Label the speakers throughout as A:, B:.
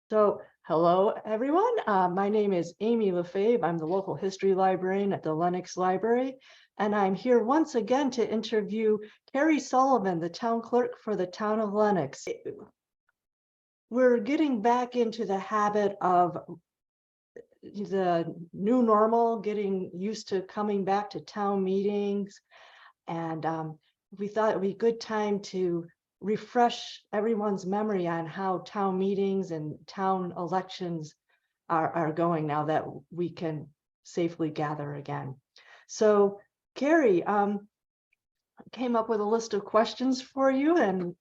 A: So, hello, everyone. My name is Amy Lefebvre. I'm the local history librarian at the Lenox Library, and I'm here once again to interview Kerry Sullivan, the town clerk for the town of Lenox. We're getting back into the habit of the new normal, getting used to coming back to town meetings, and we thought it would be a good time to refresh everyone's memory on how town meetings and town elections are going now that we can safely gather again. So, Carrie, came up with a list of questions for you, and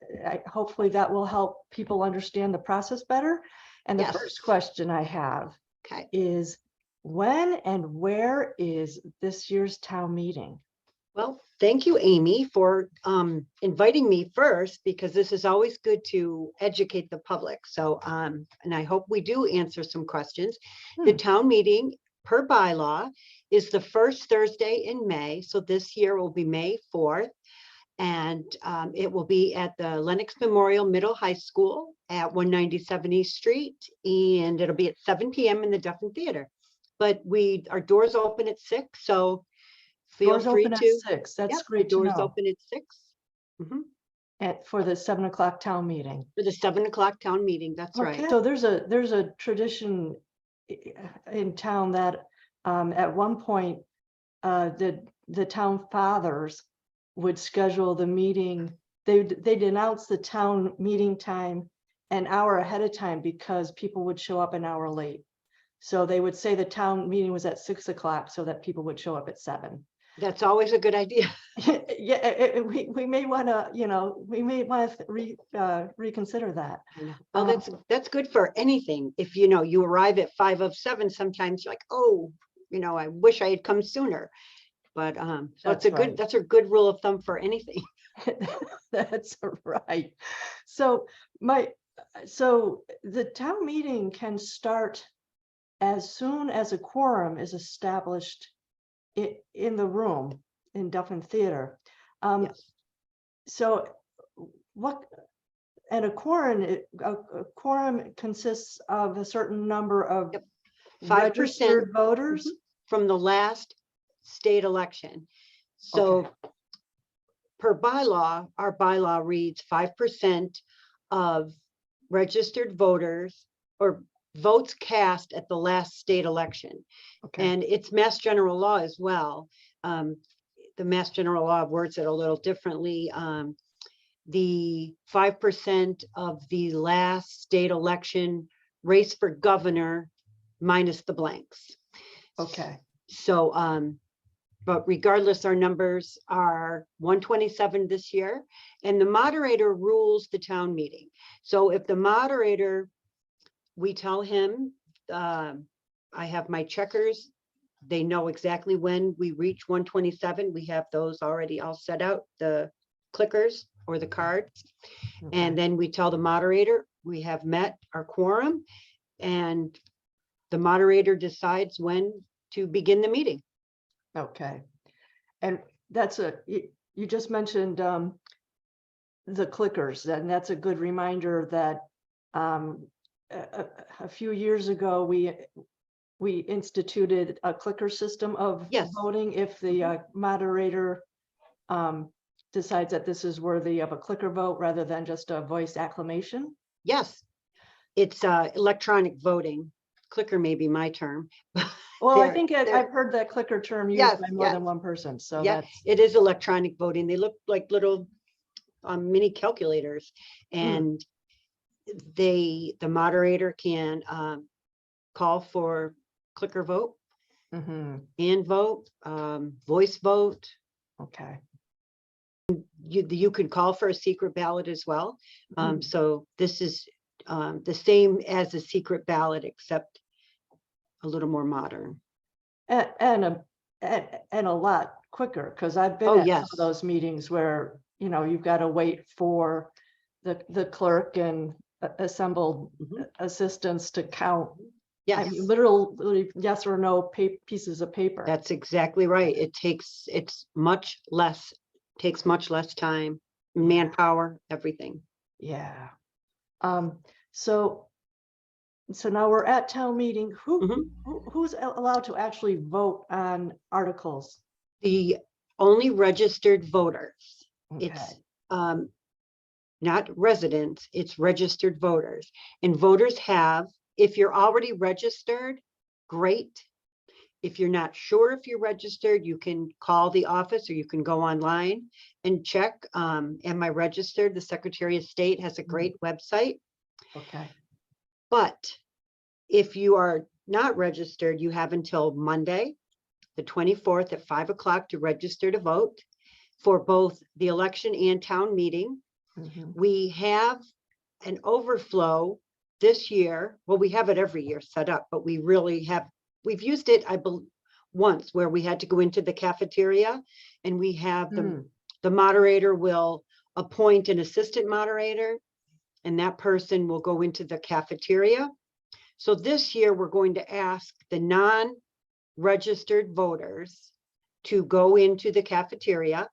A: hopefully that will help people understand the process better. And the
B: Yes.
A: first question I have
B: Okay.
A: is, when and where is this year's town meeting?
B: Well, thank you, Amy, for inviting me first, because this is always good to educate the public. So, and I hope we do answer some questions. The town meeting per bylaw is the first Thursday in May. So this year will be May 4th. And it will be at the Lenox Memorial Middle High School at 197 East Street. And it'll be at 7 p.m. in the Duffin Theater. But our doors open at 6. So feel
A: Doors
B: free
A: open at
B: to.
A: 6. That's
B: Yep,
A: great to
B: doors
A: know.
B: open at 6.
A: For the 7 o'clock town meeting.
B: For the 7 o'clock town meeting, that's right.
A: Okay, so there's a tradition in town that at one point the town fathers would schedule the meeting. They'd announce the town meeting time an hour ahead of time because people would show up an hour late. So they would say the town meeting was at 6 o'clock so that people would show up at 7.
B: That's always a good idea.
A: Yeah, we may want to, we may want to reconsider that.
B: Well, that's good for anything. If you arrive at 5 of 7, sometimes you're like, oh, I wish I had come sooner. But so that's a good rule of thumb for anything.
A: That's right. So the town meeting can start as soon as a quorum is established in the room in Duffin Theater.
B: Yes.
A: So a quorum consists of a certain number of
B: 5%
A: registered voters
B: from the last state election. So per bylaw, our bylaw reads 5% of registered voters or votes cast at the last state election. And it's Mass General Law as well. The Mass General Law words it a little differently. The 5% of the last state election race for governor minus the blanks.
A: Okay.
B: So, but regardless, our numbers are 127 this year, and the moderator rules the town meeting. So if the moderator, we tell him, I have my checkers, they know exactly when we reach 127. We have those already all set out, the clickers or the cards. And then we tell the moderator, we have met our quorum, and the moderator decides when to begin the meeting.
A: Okay. And you just mentioned the clickers, and that's a good reminder that a few years ago we instituted a clicker system of voting if the moderator decides that this is worthy of a clicker vote rather than just a voice acclamation.
B: Yes, it's electronic voting. Clicker may be my term.
A: Well, I think I've heard that clicker term used by more than one person. So
B: yeah, it is electronic voting. They look like little mini calculators, and the moderator can call for clicker vote, hand vote, voice vote.
A: Okay.
B: You could call for a secret ballot as well. So this is the same as a secret ballot, except a little more modern.
A: And a lot quicker, because I've been at some of those meetings where you've got to wait for the clerk and assembled assistants to count.
B: Yes.
A: I mean, literally yes or no pieces of paper.
B: That's exactly right. It's much less, takes much less time, manpower, everything.
A: Yeah. So So now we're at town meeting.
B: Mhm.
A: Who's allowed to actually vote on articles?
B: The only registered voters.
A: Okay.
B: It's not residents, it's registered voters. And voters have, if you're already registered, great. If you're not sure if you're registered, you can call the office or you can go online and check. Am I registered? The Secretary of State has a great website.
A: Okay.
B: But if you are not registered, you have until Monday, the 24th at 5 o'clock to register to vote for both the election and town meeting.
A: Mhm.
B: We have an overflow this year. Well, we have it every year set up, but we really have, we've used it, I believe, once where we had to go into the cafeteria and we have the moderator will appoint an assistant moderator and that person will go into the cafeteria. So this year we're going to ask the non-registered voters to go into the cafeteria.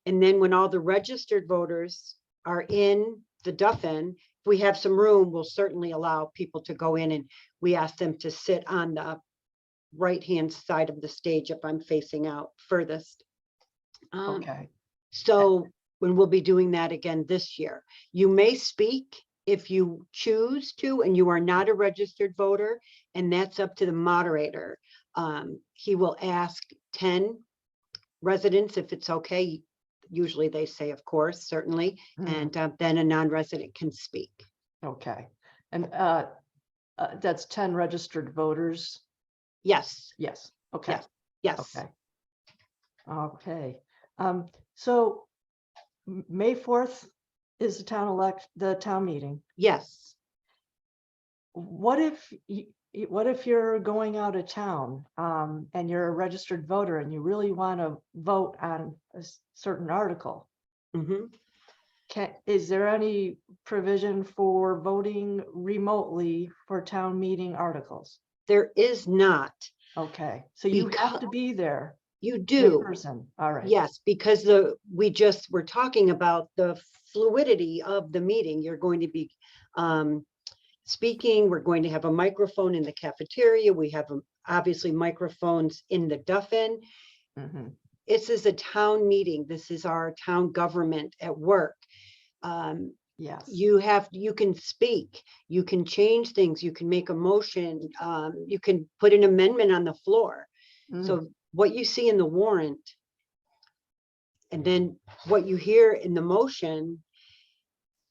B: And then when all the registered voters are in the Duffin, if we have some room, we'll certainly allow people to go in, and we ask them to sit on the right-hand side of the stage if I'm facing out furthest.
A: Okay.
B: So when we'll be doing that again this year, you may speak if you choose to, and you are not a registered voter, and that's up to the moderator. He will ask 10 residents if it's okay. Usually they say, of course, certainly, and then a non-resident can speak.
A: Okay. And that's 10 registered voters?
B: Yes.
A: Yes. Okay.
B: Yes. Yes.
A: Okay. Okay. So May 4th is the town meeting.
B: Yes.
A: What if you're going out of town and you're a registered voter and you really want to vote on a certain article?
B: Mhm.
A: Is there any provision for voting remotely for town meeting articles?
B: There is not.
A: Okay, so you have to be there
B: You
A: in
B: do.
A: person. All right.
B: Yes, because we just were talking about the fluidity of the meeting. You're going to be speaking. We're going to have a microphone in the cafeteria. We have obviously microphones in the Duffin.
A: Mhm.
B: This is a town meeting. This is our town government at work.
A: Yes.
B: You can speak, you can change things, you can make a motion, you can put an amendment on the floor. So what you see in the warrant and then what you hear in the motion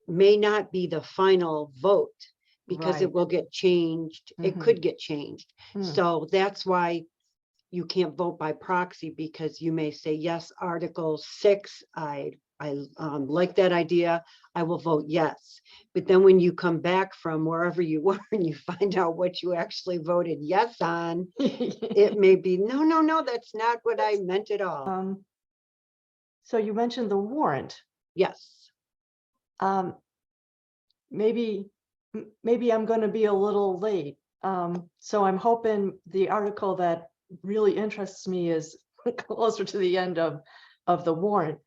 B: may not be the final vote because it
A: Right.
B: will get changed. It could get changed. So that's why you can't vote by proxy, because you may say, yes, Article 6, I like that idea, I will vote yes. But then when you come back from wherever you were and you find out what you actually voted yes on, it may be, no, that's not what I meant at all.
A: So you mentioned the warrant.
B: Yes.
A: Maybe I'm going to be a little late. So I'm hoping the article that really interests me is closer to the end of the warrant.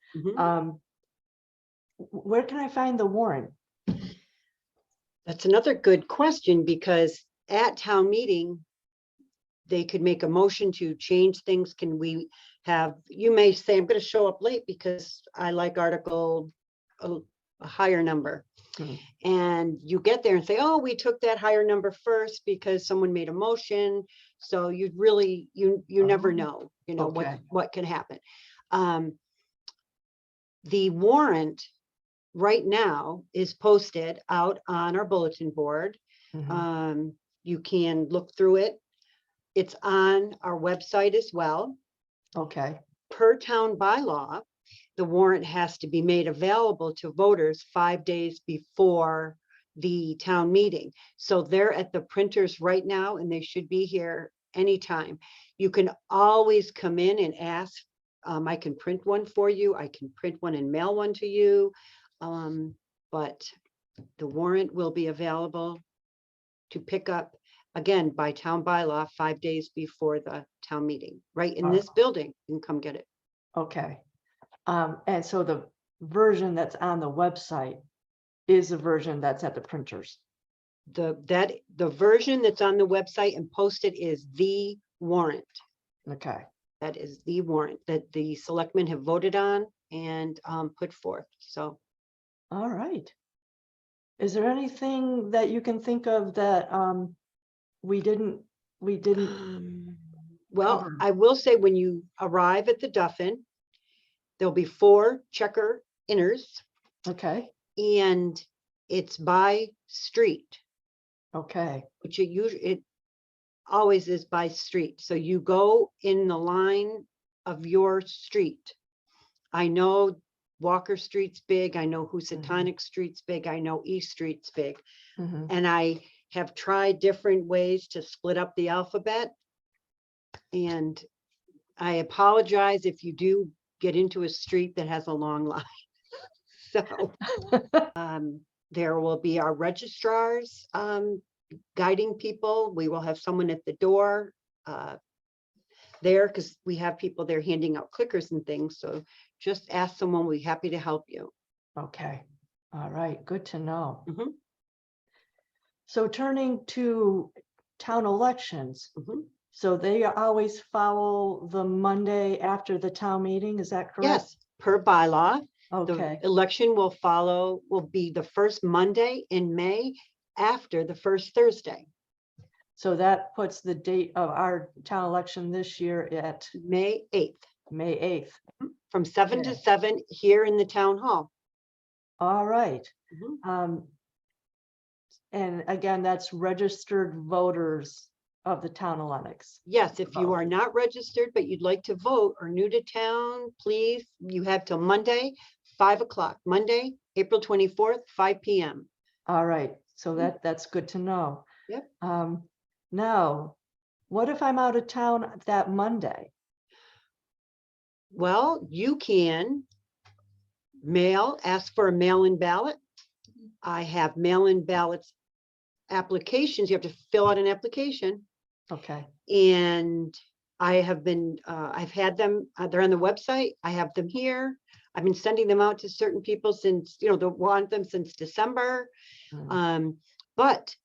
A: Where can I find the warrant?
B: That's another good question, because at town meeting, they could make a motion to change things. Can we have, you may say, I'm going to show up late because I like article a higher number. And you get there and say, oh, we took that higher number first because someone made a motion. So you really, you never know, what can happen. The warrant right now is posted out on our bulletin board. You can look through it. It's on our website as well.
A: Okay.
B: Per town bylaw, the warrant has to be made available to voters 5 days before the town meeting. So they're at the printers right now and they should be here anytime. You can always come in and ask. I can print one for you. I can print one and mail one to you. But the warrant will be available to pick up again by town bylaw 5 days before the town meeting, right in this building. You can come get it.
A: Okay. And so the version that's on the website is the version that's at the printers.
B: the version that's on the website and posted is the warrant.
A: Okay.
B: That is the warrant that the selectmen have voted on and put forth. So,
A: All right. Is there anything that you can think of that we didn't
B: well,
A: cover?
B: I will say when you arrive at the Duffin, there'll be 4 checker inners
A: Okay.
B: and it's by street,
A: Okay.
B: which it always is by street. So you go in the line of your street. I know Walker Street's big. I know Housatonic Street's big. I know East Street's big.
A: Mhm.
B: And I have tried different ways to split up the alphabet. And I apologize if you do get into a street that has a long line. So there will be our registrars guiding people. We will have someone at the door there because we have people there handing out clickers and things. So just ask someone, we'll be happy to help you.
A: Okay. All right. Good to know.
B: Mhm.
A: So turning to town elections,
B: Mhm.
A: so they always follow the Monday after the town meeting, is that correct?
B: Yes, per bylaw,
A: Okay.
B: the election will be the first Monday in May after the first Thursday,
A: So that puts the date of our town election this year at
B: May 8th,
A: May 8th.
B: from 7 to
A: Okay.
B: 7 here in the town hall.
A: All right.
B: Mhm.
A: And again, that's registered voters of the town of Lenox.
B: Yes, if you
A: Vote.
B: are not registered, but you'd like to vote or new to town, please, you have till Monday, 5 o'clock, Monday, April 24th, 5 p.m.
A: All right. So
B: Mhm.
A: that's good to know.
B: Yep.
A: Now, what if I'm out of town that Monday?
B: Well, you can ask for a mail-in ballot. I have mail-in ballots applications. You have to fill out an application.
A: Okay.
B: And I have been, I've had them, they're on the website. I have them here. I've been sending them out to certain people since, they want them since December. But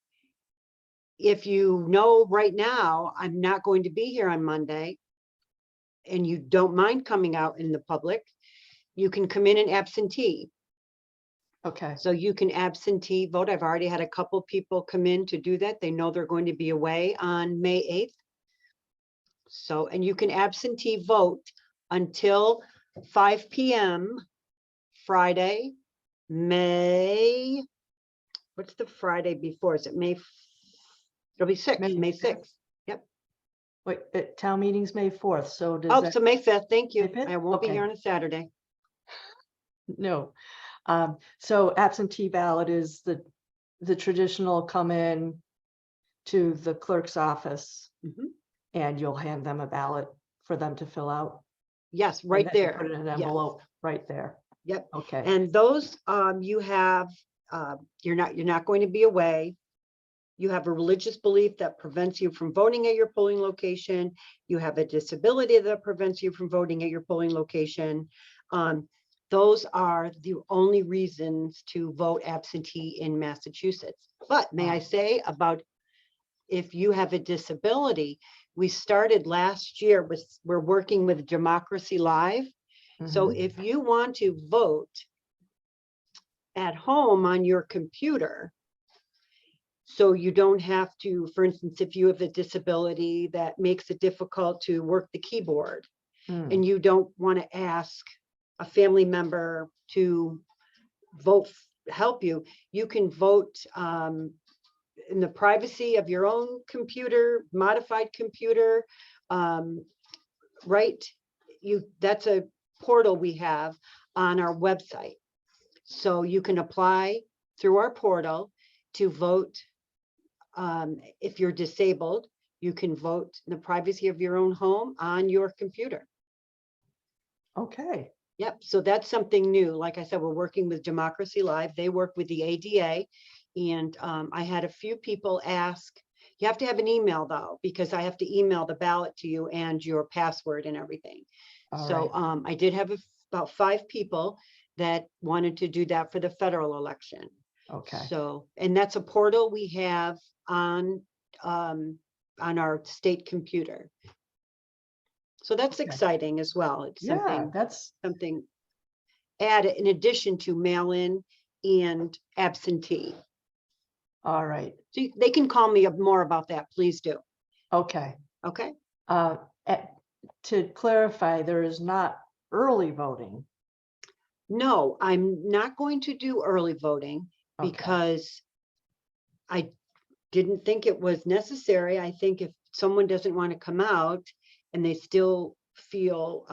B: if you know right now, I'm not going to be here on Monday and you don't mind coming out in the public, you can come in and absentee.
A: Okay.
B: So you can absentee vote. I've already had a couple people come in to do that. They know they're going to be away on May 8th. So, and you can absentee vote until 5 p.m. Friday, what's the Friday before? Is it May? It'll be 6th, May 6th. Yep.
A: Wait, town meeting's May 4th. So does
B: Oh,
A: that?
B: so May 5th. Thank you.
A: May 5th?
B: I won't be
A: Okay.
B: here on a Saturday.
A: No. So absentee ballot is the traditional come in to the clerk's office and you'll hand them a ballot for them to fill out.
B: Yes,
A: And
B: right
A: then you
B: there.
A: put it in an
B: Yes.
A: envelope right there.
B: Yep.
A: Okay.
B: And those you have, you're not going to be away. You have a religious belief that prevents you from voting at your polling location. You have a disability that prevents you from voting at your polling location. Those are the only reasons to vote absentee in Massachusetts. But may I say about if you have a disability, we started last year we're working with Democracy Live. So if you want to vote at home on your computer, so you don't have to, for instance, if you have a disability that makes it difficult to work the keyboard and you don't want to ask a family member to vote, help you, you can vote in the privacy of your own computer, modified computer, right? That's a portal we have on our website. So you can apply through our portal to vote. If you're disabled, you can vote in the privacy of your own home on your computer.
A: Okay.
B: Yep. So that's something new. Like I said, we're working with Democracy Live. They work with the ADA. And I had a few people ask, you have to have an email though, because I have to email the ballot to you and your password and everything. So I did have about 5 people that wanted to do that for the federal election.
A: Okay.
B: So, and that's a portal we have on our state computer. So that's
A: Okay.
B: exciting as well. It's
A: Yeah,
B: something added in addition to mail-in and absentee.
A: all right.
B: So they can call me up more about that. Please do.
A: Okay.
B: Okay.
A: Uh, eh, to clarify, there is not early voting.
B: No, I'm not going to do early voting
A: Okay.
B: because I didn't think it was necessary. I think if someone doesn't want to come out and they still feel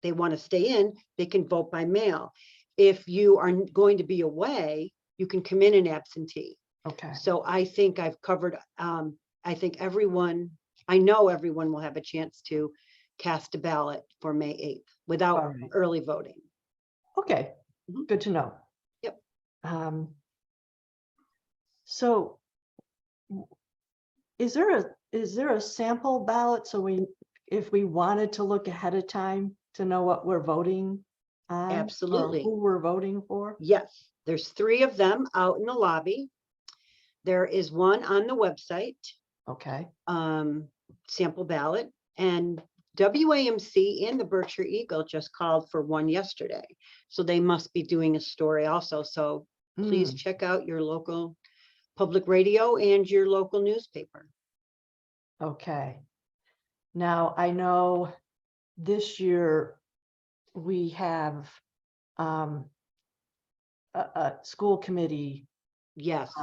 B: they want to stay in, they can vote by mail. If you are going to be away, you can come in absentee.
A: Okay.
B: So I think I've covered, I think I know everyone will have a chance to cast a ballot for May 8th without
A: All right.
B: early voting.
A: Okay.
B: Mhm.
A: Good to know.
B: Yep.
A: So is there a sample ballot so if we wanted to look ahead of time to know what we're voting on?
B: Absolutely.
A: Or who we're voting for?
B: Yes, there's 3 of them out in the lobby. There is one on the website,
A: Okay.
B: sample ballot, and WAMC and the Berkshire Eagle just called for one yesterday. So they must be doing a story also. So please check out your local public radio and your local newspaper.
A: Okay. Now, I know this year we have a school committee
B: Yes,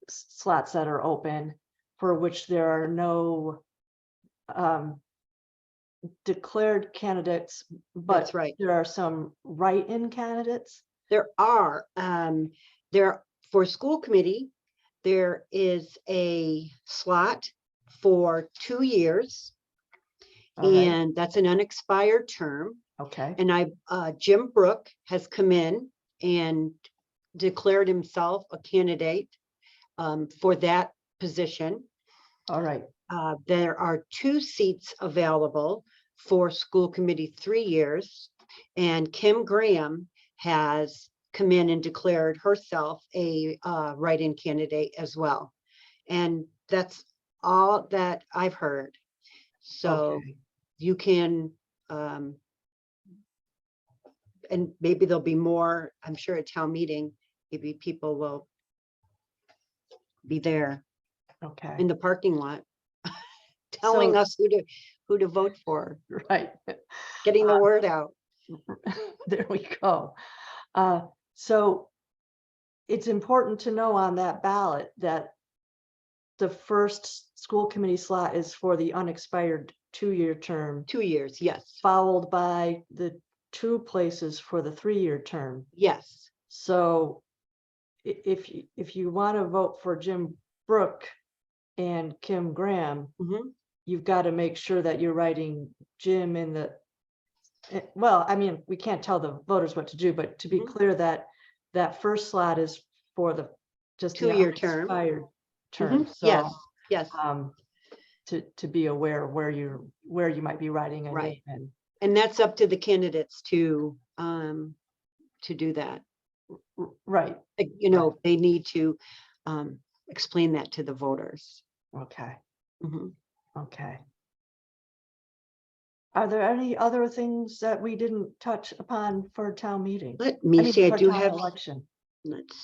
A: slots that are open for which there are no declared candidates, but
B: that's right.
A: there are some write-in candidates.
B: There are, for school committee, there is a slot for 2 years.
A: All right.
B: And that's an unexpired term.
A: Okay.
B: And Jim Brook has come in and declared himself a candidate for that position.
A: All right.
B: There are 2 seats available for school committee 3 years. And Kim Graham has come in and declared herself a write-in candidate as well. And that's all that I've heard. So
A: Okay.
B: you can, and maybe there'll be more, I'm sure at town meeting, maybe people will be there
A: Okay.
B: in the parking lot telling us who to vote for,
A: Right.
B: getting the word out.
A: There we go. So it's important to know on that ballot that the first school committee slot is for the unexpired 2-year term,
B: 2 years, yes,
A: followed by the 2 places for the 3-year term.
B: yes.
A: So if you want to vote for Jim Brook and Kim Graham,
B: Mhm.
A: you've got to make sure that you're writing Jim in the, well, I mean, we can't tell the voters what to do, but to be
B: Mhm.
A: clear that first slot is for the just the
B: 2-year term.
A: unexpired term.
B: Mhm.
A: So
B: Yes, yes,
A: to be aware of where you might be writing a
B: Right.
A: name in.
B: and that's up to the candidates to do that.
A: Right.
B: You know, they need to explain that to the voters.
A: Okay.
B: Mhm.
A: Okay. Are there any other things that we didn't touch upon for town meeting?
B: Let me see, I
A: for
B: do
A: town
B: have,
A: election.
B: let's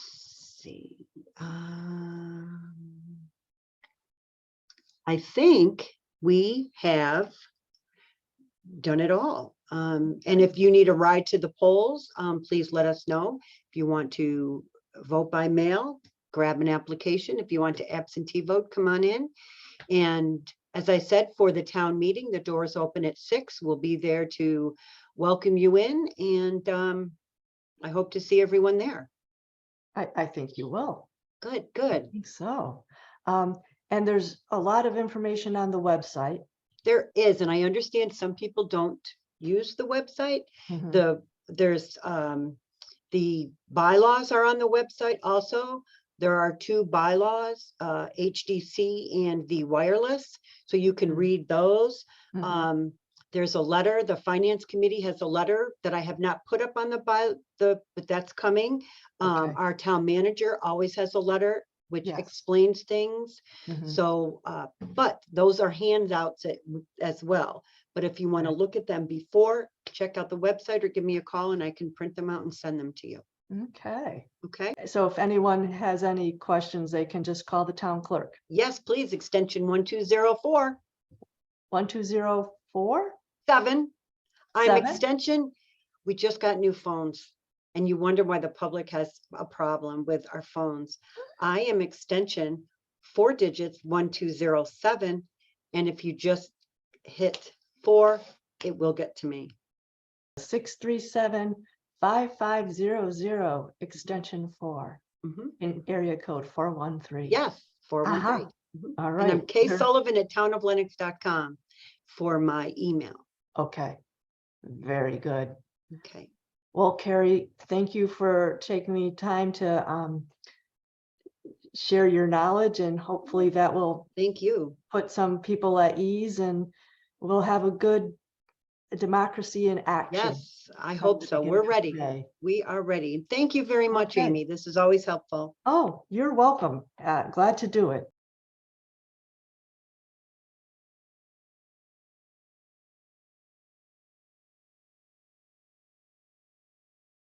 B: see. I think we have done it all. And if you need a ride to the polls, please let us know. If you want to vote by mail, grab an application. If you want to absentee vote, come on in. And as I said, for the town meeting, the doors open at 6. We'll be there to welcome you in. And I hope to see everyone there.
A: I think you will.
B: Good,
A: I
B: good.
A: think so. And there's a lot of information on the website.
B: There is, and I understand some people don't use the website.
A: Mhm.
B: There's the bylaws are on the website also. There are 2 bylaws, HDC and the wireless, so you can
A: Mhm.
B: read those.
A: Mhm.
B: There's a letter, the finance committee has a letter that I have not put up on but that's coming.
A: Okay.
B: Our town manager always has a letter which
A: Yes.
B: explains things.
A: Mhm.
B: So, but those are handouts as well. But if you want to
A: Okay.
B: look at them before, check out the website or give me a call and I can print them out and send them to you.
A: Okay.
B: Okay?
A: So if anyone has any questions, they can just call the town clerk.
B: Yes, please, extension 1204.
A: 1204?
B: 7. I'm
A: 7?
B: extension. We just got new phones and you wonder why the public has a problem with our phones. I am extension 4 digits 1207. And if you just hit 4, it will get to me.
A: 637-5500, extension 4,
B: Mhm.
A: in area code 413.
B: Yes, 413.
A: All
B: And I'm
A: right.
B: K Sullivan at townoflennox.com for my email.
A: Okay. Very good.
B: Okay.
A: Well, Kerry, thank you for taking the time to share your knowledge, and hopefully that will
B: Thank you.
A: put some people at ease and we'll have a good democracy in action.
B: Yes, I
A: from
B: hope
A: the
B: so.
A: beginning
B: We're
A: of
B: ready.
A: May.
B: We are ready. Thank you very much,
A: Okay.
B: Amy. This is always helpful.
A: Oh, you're welcome. Glad to do it.